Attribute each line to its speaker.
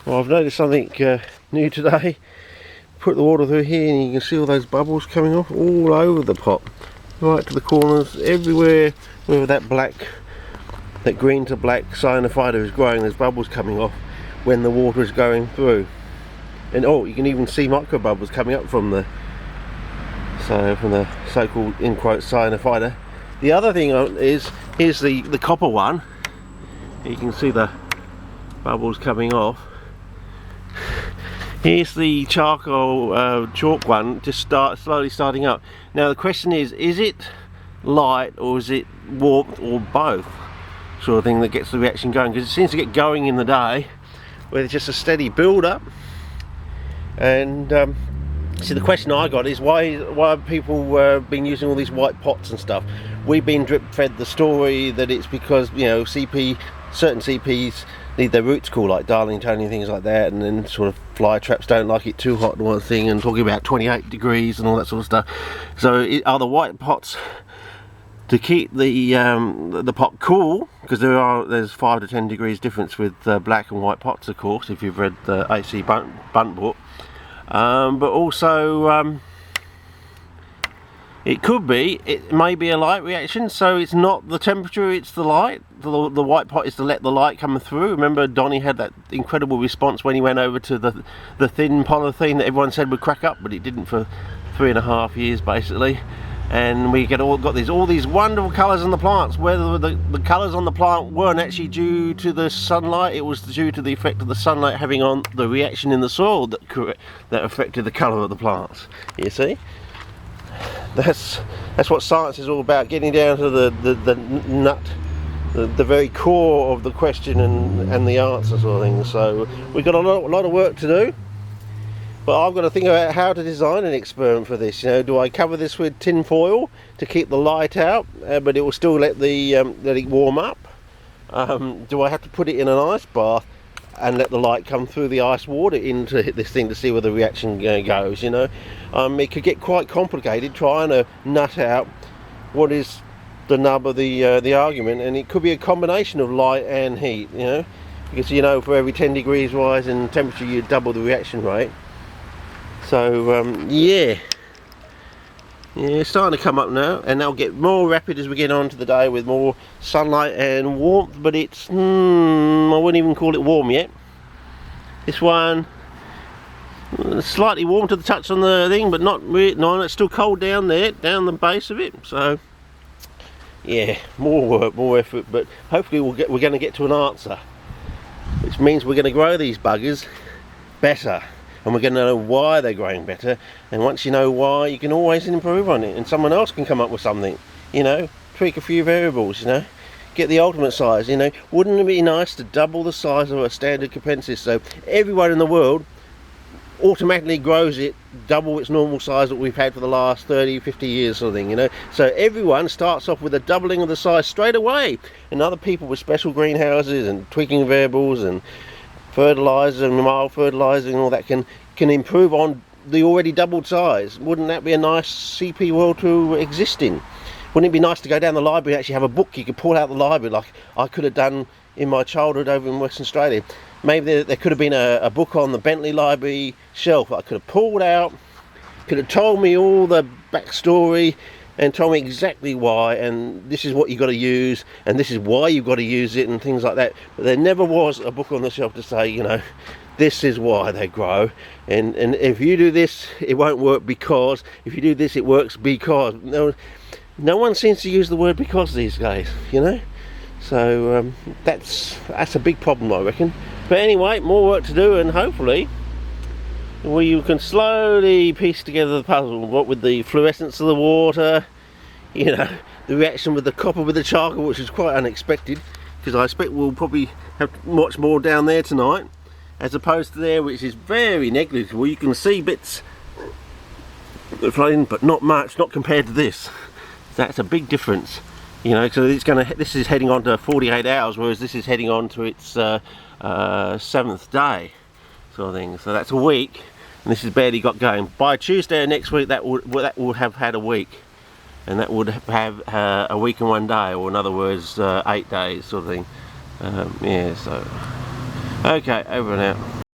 Speaker 1: Well, I've noticed something new today. Put the water through here and you can see all those bubbles coming off all over the pot. Right to the corners, everywhere where that green to black cyanophyta is growing, there's bubbles coming off when the water is going through. And oh, you can even see micro bubbles coming up from the so-called in quotes cyanophyta. The other thing is, here's the copper one. You can see the bubbles coming off. Here's the charcoal chalk one, just slowly starting up. Now the question is it light or is it warmth or both sort of thing that gets the reaction going? Because it seems to get going in the day where there's just a steady build up. And see, the question I got is why have people been using all these white pots and stuff? We've been drip fed the story that it's because, you know, certain CPs need their roots cool, like Darlington and things like that, and then sort of fly traps don't like it too hot and all that thing, and talking about 28 degrees and all that sort of stuff. So are the white pots to keep the pot cool? Because there's 5 to 10 degrees difference with black and white pots, of course, if you've read the AC Bunt book. But also it may be a light reaction, so it's not the temperature, it's the light. The white pot is to let the light come through. Remember Donnie had that incredible response when he went over to the thin polythene that everyone said would crack up, but it didn't for 3.5 years basically. And we got all these wonderful colours on the plants. Whether the colours on the plant weren't actually due to the sunlight, it was due to the effect of the sunlight having on the reaction in the soil that affected the colour of the plants. You see, that's what science is all about, getting down to the nut, the very core of the question and the answer sort of thing. So we've got a lot of work to do. But I've got to think about how to design an experiment for this. You know, do I cover this with tin foil to keep the light out, but it will still let it warm up? Do I have to put it in an ice bath and let the light come through the ice water into this thing to see where the reaction goes? You know, it could get quite complicated trying to nut out what is the nub of the argument, and it could be a combination of light and heat. You know, because you know for every 10 degrees rise in temperature, you double the reaction rate. So yeah, it's starting to come up now, and they'll get more rapid as we get on to the day with more sunlight and warmth. But it's I wouldn't even call it warm yet. This one slightly warm to the touch on the thing, but not really. No, it's still cold down there, down the base of it. So yeah, more work, more effort, but hopefully we're going to get to an answer, which means we're going to grow these buggers better. And we're going to know why they're growing better, and once you know why, you can always improve on it, and someone else can come up with something, you know, tweak a few variables, you know, get the ultimate size. You know, wouldn't it be nice to double the size of a standard capensis, so everyone in the world automatically grows it double its normal size that we've had for the last 30-50 years sort of thing, you know? So everyone starts off with a doubling of the size straight away, and other people with special greenhouses and tweaking variables and fertilizer and mild fertilizing and all that can improve on the already doubled size. Wouldn't that be a nice CP world to exist in? Wouldn't it be nice to go down the library and actually have a book you could pull out the library like I could have done in my childhood over in Western Australia? Maybe there could have been a book on the Bentley Library shelf that I could have pulled out, could have told me all the backstory and told me exactly why, and this is what you've got to use, and this is why you've got to use it, and things like that. But there never was a book on the shelf to say, you know, this is why they grow, and if you do this, it won't work because, if you do this, it works because. No one seems to use the word because these days, you know. So that's a big problem, I reckon. But anyway, more work to do, and hopefully you can slowly piece together the puzzle. What with the fluorescence of the water, you know, the reaction with the copper with the charcoal, which is quite unexpected, because I expect we'll probably have much more down there tonight as opposed to there, which is very negligible. You can see bits floating, but not much, not compared to this. That's a big difference, you know. So this is heading on to 48 hours, whereas this is heading on to its 7th day sort of thing. So that's a week, and this has barely got going. By Tuesday of next week, that would have had a week, and that would have a week and 1 day, or in other words 8 days sort of thing. Yeah, so okay, over and out.